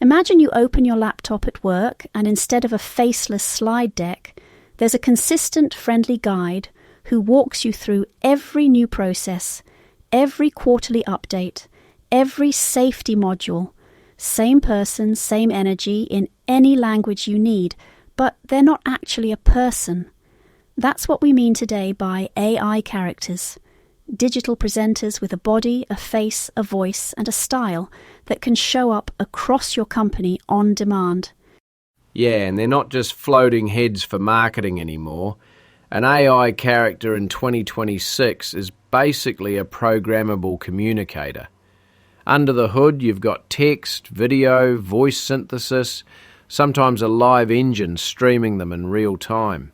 Imagine you open your laptop at work and instead of a faceless slide deck, there's a consistent, friendly guide who walks you through every new process, every quarterly update, every safety module. Same person, same energy in any language you need, but they're not actually a person. That's what we mean today by AI characters. Digital presenters with a body, a face, a voice, and a style that can show up across your company on demand. Yeah, and they're not just floating heads for marketing anymore. An AI character in 2026 is basically a programmable communicator. Under the hood, you've got text, video, voice synthesis, sometimes a live engine streaming them in real time.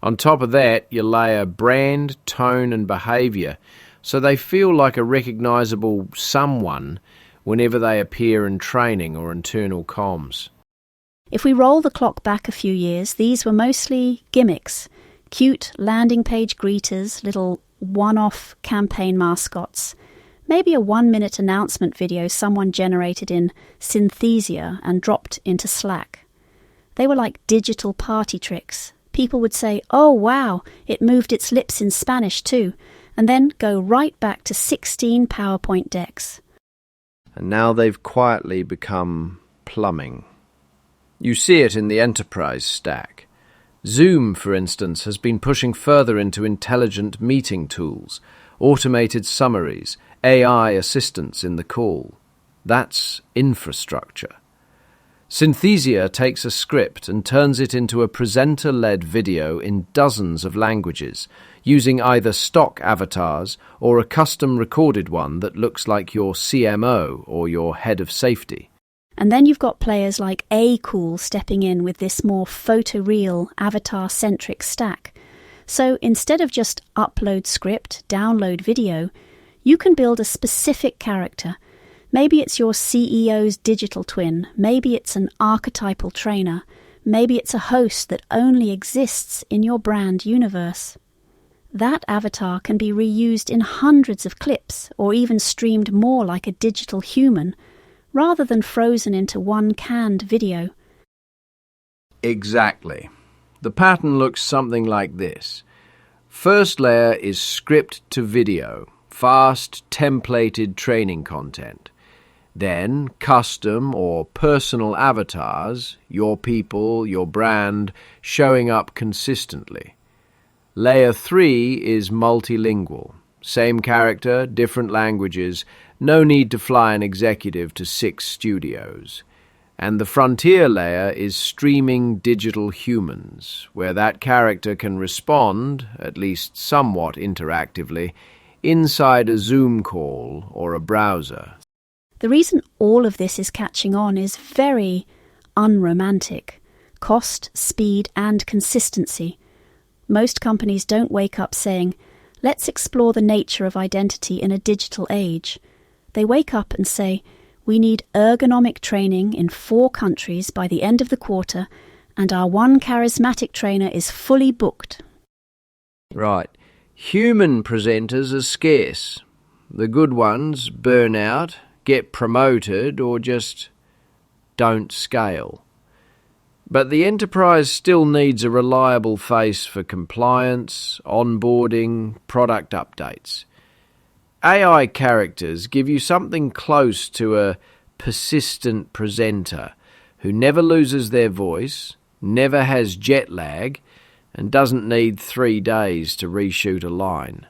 On top of that, you layer brand, tone and behaviour so they feel like a recognisable someone whenever they appear in training or internal comms. If we roll the clock back a few years, these were mostly gimmicks, cute landing page greeters, little one-off campaign mascots, maybe a 1-minute announcement video someone generated in Synthesia and dropped into Slack. They were like digital party tricks. People would say, "Oh wow, it moved its lips in Spanish too," and then go right back to 16 PowerPoint decks. And now they've quietly become plumbing. You see it in the enterprise stack. Zoom, for instance, has been pushing further into intelligent meeting tools, automated summaries, AI assistance in the call. That's infrastructure. Synthesia takes a script and turns it into a presenter-led video in dozens of languages, using either stock avatars or a custom-recorded one that looks like your CMO or your head of safety. And then you've got players like AKOOL stepping in with this more photoreal, avatar-centric stack. So instead of just upload script, download video, you can build a specific character. Maybe it's your CEO's digital twin, maybe it's an archetypal trainer, maybe it's a host that only exists in your brand universe. That avatar can be reused in hundreds of clips or even streamed more like a digital human, rather than frozen into one canned video. Exactly. The pattern looks something like this. First layer is script to video, fast, templated training content. Then custom or personal avatars, your people, your brand, showing up consistently. Layer 3 is multilingual. Same character, different languages, no need to fly an executive to 6 studios. And the frontier layer is streaming digital humans, where that character can respond, at least somewhat interactively, inside a Zoom call or a browser. The reason all of this is catching on is very unromantic. Cost, speed, and consistency. Most companies don't wake up saying, "Let's explore the nature of identity in a digital age." They wake up and say, "We need ergonomic training in 4 countries by the end of the quarter, and our one charismatic trainer is fully booked." Right. Human presenters are scarce. The good ones burn out, get promoted, or just don't scale. But the enterprise still needs a reliable face for compliance, onboarding, product updates. AI characters give you something close to a persistent presenter who never loses their voice, never has jet lag, and doesn't need 3 days to reshoot a line.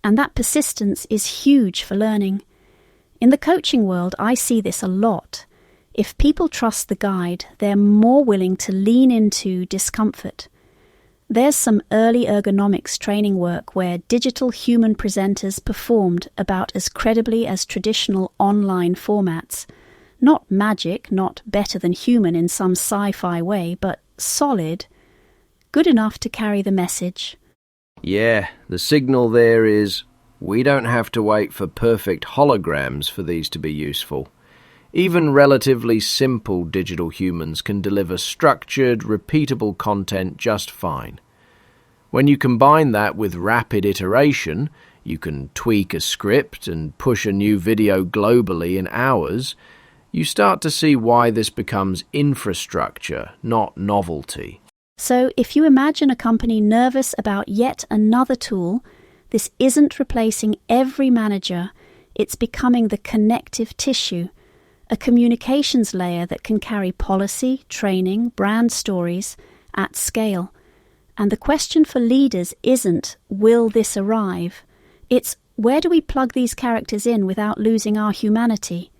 And that persistence is huge for learning. In the coaching world, I see this a lot. If people trust the guide, they're more willing to lean into discomfort. There's some early ergonomics training work where digital human presenters performed about as credibly as traditional online formats. Not magic, not better than human in some sci-fi way, but solid. Good enough to carry the message. Yeah, the signal there is, we don't have to wait for perfect holograms for these to be useful. Even relatively simple digital humans can deliver structured, repeatable content just fine. When you combine that with rapid iteration, you can tweak a script and push a new video globally in hours, You start to see why this becomes infrastructure, not novelty. So if you imagine a company nervous about yet another tool, this isn't replacing every manager, it's becoming the connective tissue, a communications layer that can carry policy, training, brand stories at scale. And the question for leaders isn't, will this arrive? It's, where do we plug these characters in without losing our humanity?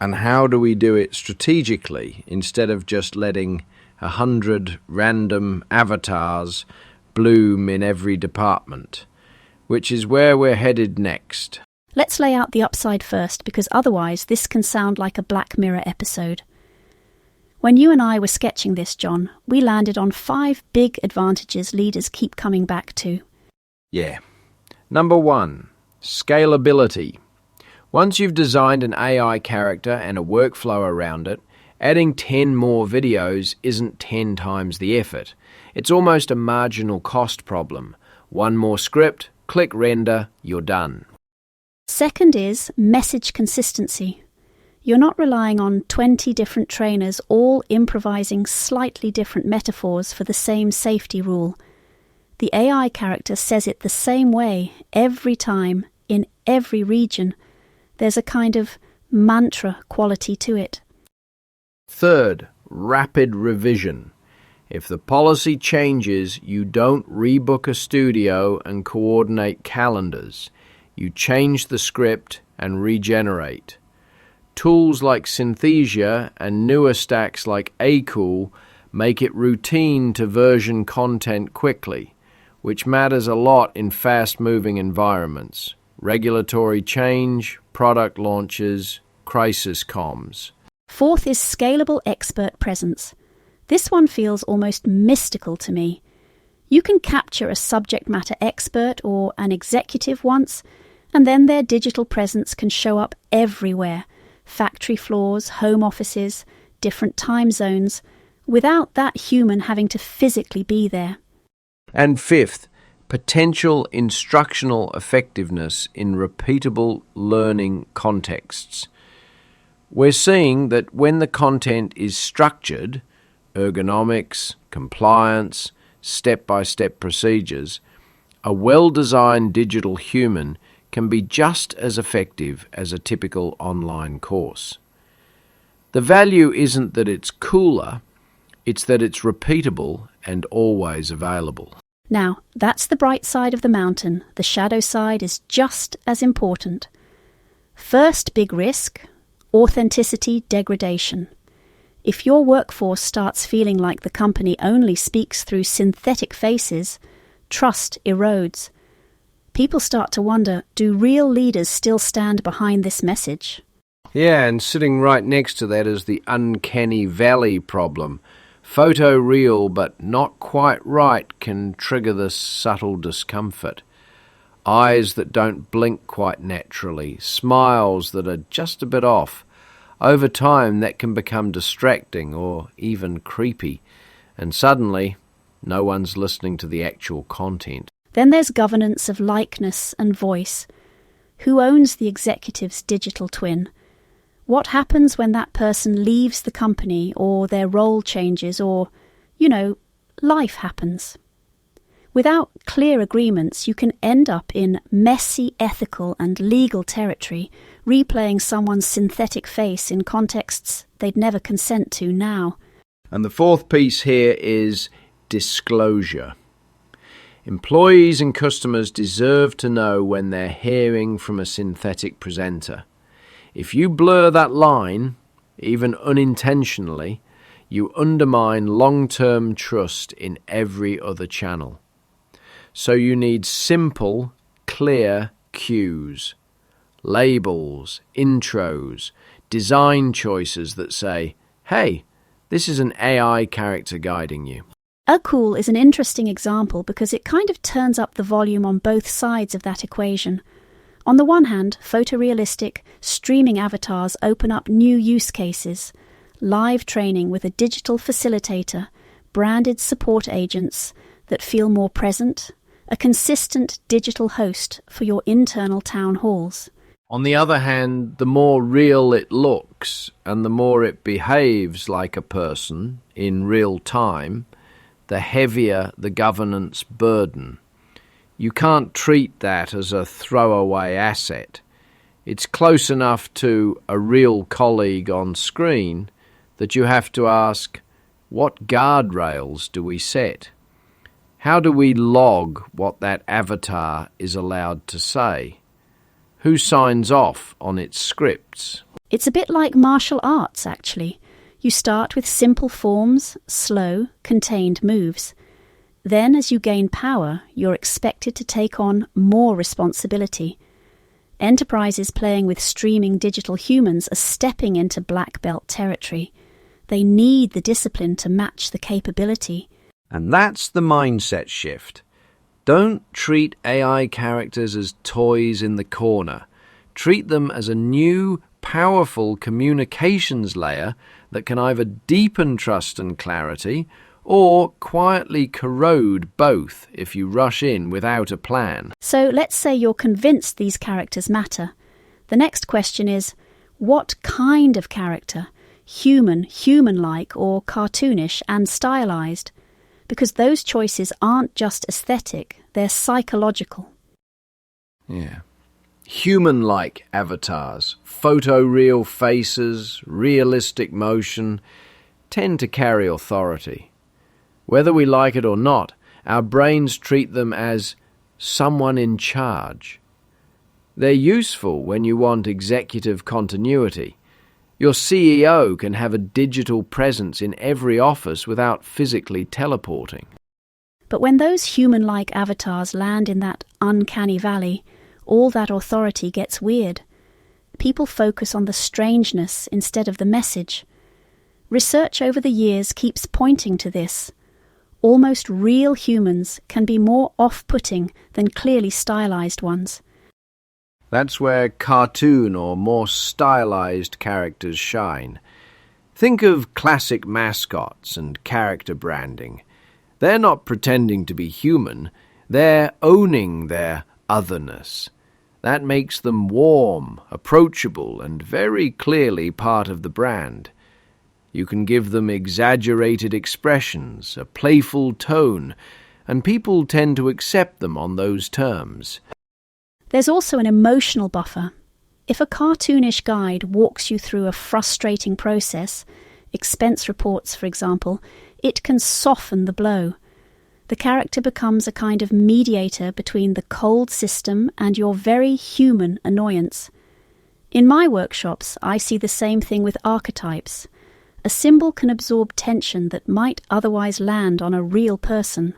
And how do we do it strategically instead of just letting 100 random avatars bloom in every department, which is where we're headed next. Let's lay out the upside first, because otherwise this can sound like a Black Mirror episode. When you and I were sketching this, John, we landed on 5 big advantages leaders keep coming back to. Yeah. Number 1, scalability. Once you've designed an AI character and a workflow around it, adding 10 more videos isn't 10 times the effort. It's almost a marginal cost problem. 1 more script, click render, you're done. Second is message consistency. You're not relying on 20 different trainers all improvising slightly different metaphors for the same safety rule. The AI character says it the same way every time, in every region. There's a kind of mantra quality to it. Third, rapid revision. If the policy changes, you don't rebook a studio and coordinate calendars. You change the script and regenerate. Tools like Synthesia and newer stacks like AKOOL make it routine to version content quickly, which matters a lot in fast-moving environments. Regulatory change, product launches, crisis comms. Fourth is scalable expert presence. This one feels almost mystical to me. You can capture a subject matter expert or an executive once, and then their digital presence can show up everywhere. Factory floors, home offices, different time zones, without that human having to physically be there. And fifth, potential instructional effectiveness in repeatable learning contexts. We're seeing that when the content is structured, ergonomics, compliance, step-by-step procedures, a well-designed digital human can be just as effective as a typical online course. The value isn't that it's cooler, it's that it's repeatable and always available. Now, that's the bright side of the mountain. The shadow side is just as important. First big risk, authenticity degradation. If your workforce starts feeling like the company only speaks through synthetic faces, trust erodes. People start to wonder, do real leaders still stand behind this message? Yeah, and sitting right next to that is the uncanny valley problem. Photo real but not quite right can trigger this subtle discomfort. Eyes that don't blink quite naturally, smiles that are just a bit off. Over time that can become distracting or even creepy, and suddenly no one's listening to the actual content. Then there's governance of likeness and voice. Who owns the executive's digital twin? What happens when that person leaves the company or their role changes or, life happens? Without clear agreements, you can end up in messy ethical and legal territory, replaying someone's synthetic face in contexts they'd never consent to now. And the fourth piece here is disclosure. Employees and customers deserve to know when they're hearing from a synthetic presenter. If you blur that line, even unintentionally, you undermine long-term trust in every other channel. So you need simple, clear cues, labels, intros, design choices that say, hey, this is an AI character guiding you. AKOOL is an interesting example because it kind of turns up the volume on both sides of that equation. On the one hand, photorealistic, streaming avatars open up new use cases, live training with a digital facilitator, branded support agents that feel more present, a consistent digital host for your internal town halls. On the other hand, the more real it looks and the more it behaves like a person in real time, the heavier the governance burden. You can't treat that as a throwaway asset. It's close enough to a real colleague on screen that you have to ask, what guardrails do we set? How do we log what that avatar is allowed to say? Who signs off on its scripts? It's a bit like martial arts, actually. You start with simple forms, slow, contained moves. Then, as you gain power, you're expected to take on more responsibility. Enterprises playing with streaming digital humans are stepping into black belt territory. They need the discipline to match the capability. And that's the mindset shift. Don't treat AI characters as toys in the corner. Treat them as a new, powerful communications layer that can either deepen trust and clarity or quietly corrode both if you rush in without a plan. So let's say you're convinced these characters matter. The next question is, what kind of character? Human, human-like, or cartoonish and stylized? Because those choices aren't just aesthetic, they're psychological. Yeah. Human-like avatars, photoreal faces, realistic motion, tend to carry authority. Whether we like it or not, our brains treat them as someone in charge. They're useful when you want executive continuity. Your CEO can have a digital presence in every office without physically teleporting. But when those human-like avatars land in that uncanny valley, all that authority gets weird. People focus on the strangeness instead of the message. Research over the years keeps pointing to this. Almost real humans can be more off-putting than clearly stylized ones. That's where cartoon or more stylized characters shine. Think of classic mascots and character branding. They're not pretending to be human, they're owning their otherness. That makes them warm, approachable, and very clearly part of the brand. You can give them exaggerated expressions, a playful tone, and people tend to accept them on those terms. There's also an emotional buffer. If a cartoonish guide walks you through a frustrating process, expense reports for example, it can soften the blow. The character becomes a kind of mediator between the cold system and your very human annoyance. In my workshops, I see the same thing with archetypes. A symbol can absorb tension that might otherwise land on a real person.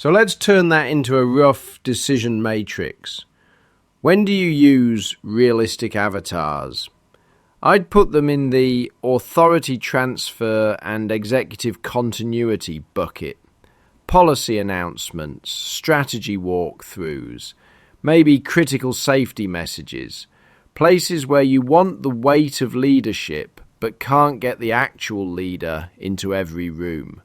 So let's turn that into a rough decision matrix. When do you use realistic avatars? I'd put them in the authority transfer and executive continuity bucket. Policy announcements, strategy walkthroughs, maybe critical safety messages, places where you want the weight of leadership but can't get the actual leader into every room.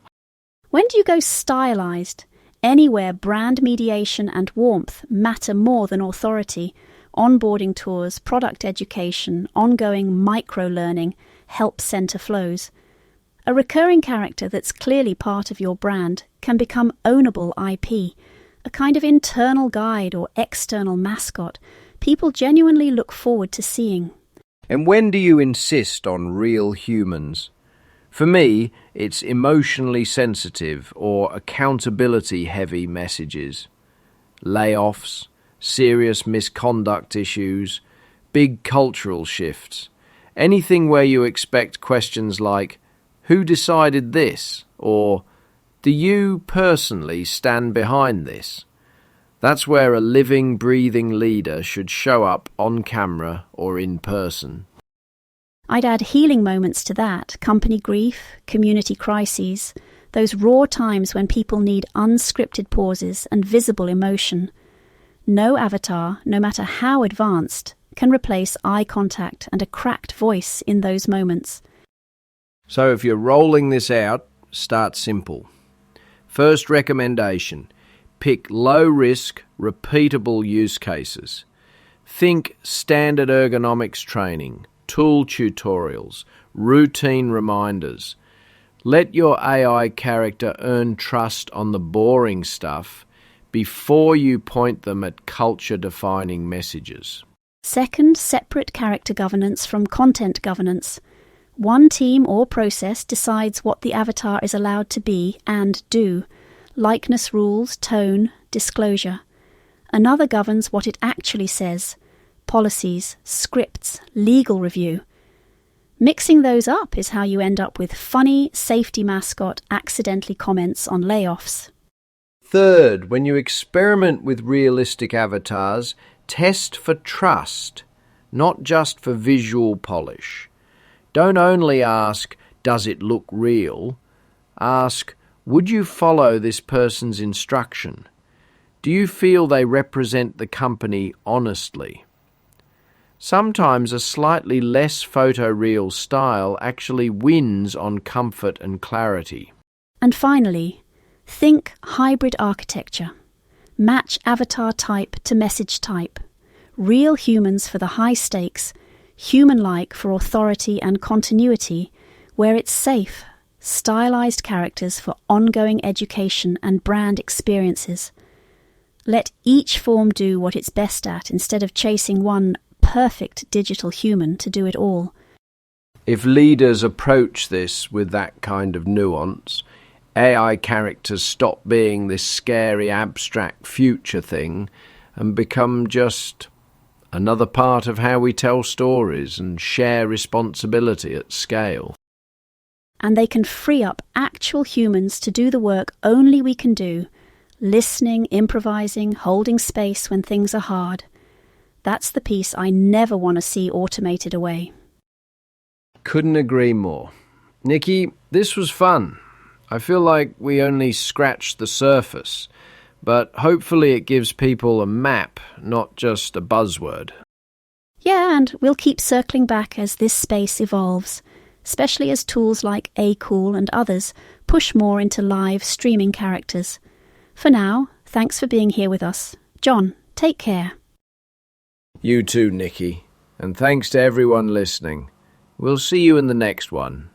When do you go stylized? Anywhere brand mediation and warmth matter more than authority, onboarding tours, product education, ongoing micro-learning, help center flows. A recurring character that's clearly part of your brand can become ownable IP, a kind of internal guide or external mascot people genuinely look forward to seeing. And when do you insist on real humans? For me, it's emotionally sensitive or accountability-heavy messages. Layoffs, serious misconduct issues, big cultural shifts. Anything where you expect questions like, who decided this? Or, do you personally stand behind this? That's where a living, breathing leader should show up on camera or in person. I'd add healing moments to that, company grief, community crises, those raw times when people need unscripted pauses and visible emotion. No avatar, no matter how advanced, can replace eye contact and a cracked voice in those moments. So if you're rolling this out, start simple. First recommendation, pick low-risk, repeatable use cases. Think standard ergonomics training, tool tutorials, routine reminders. Let your AI character earn trust on the boring stuff before you point them at culture-defining messages. Second, separate character governance from content governance. One team or process decides what the avatar is allowed to be and do, likeness rules, tone, disclosure. Another governs what it actually says, policies, scripts, legal review. Mixing those up is how you end up with funny safety mascot accidentally comments on layoffs. Third, when you experiment with realistic avatars, test for trust, not just for visual polish. Don't only ask, does it look real? Ask, would you follow this person's instruction? Do you feel they represent the company honestly? Sometimes a slightly less photoreal style actually wins on comfort and clarity. And finally, think hybrid architecture. Match avatar type to message type. Real humans for the high stakes, human-like for authority and continuity, where it's safe, stylized characters for ongoing education and brand experiences. Let each form do what it's best at instead of chasing one perfect digital human to do it all. If leaders approach this with that kind of nuance, AI characters stop being this scary abstract future thing and become just another part of how we tell stories and share responsibility at scale. And they can free up actual humans to do the work only we can do, listening, improvising, holding space when things are hard. That's the piece I never want to see automated away. Couldn't agree more. Nikki, this was fun. I feel like we only scratched the surface, but hopefully it gives people a map, not just a buzzword. Yeah, and we'll keep circling back as this space evolves, especially as tools like AKOOL and others push more into live streaming characters. For now, thanks for being here with us. John, take care. You too, Nikki. And thanks to everyone listening. We'll see you in the next one.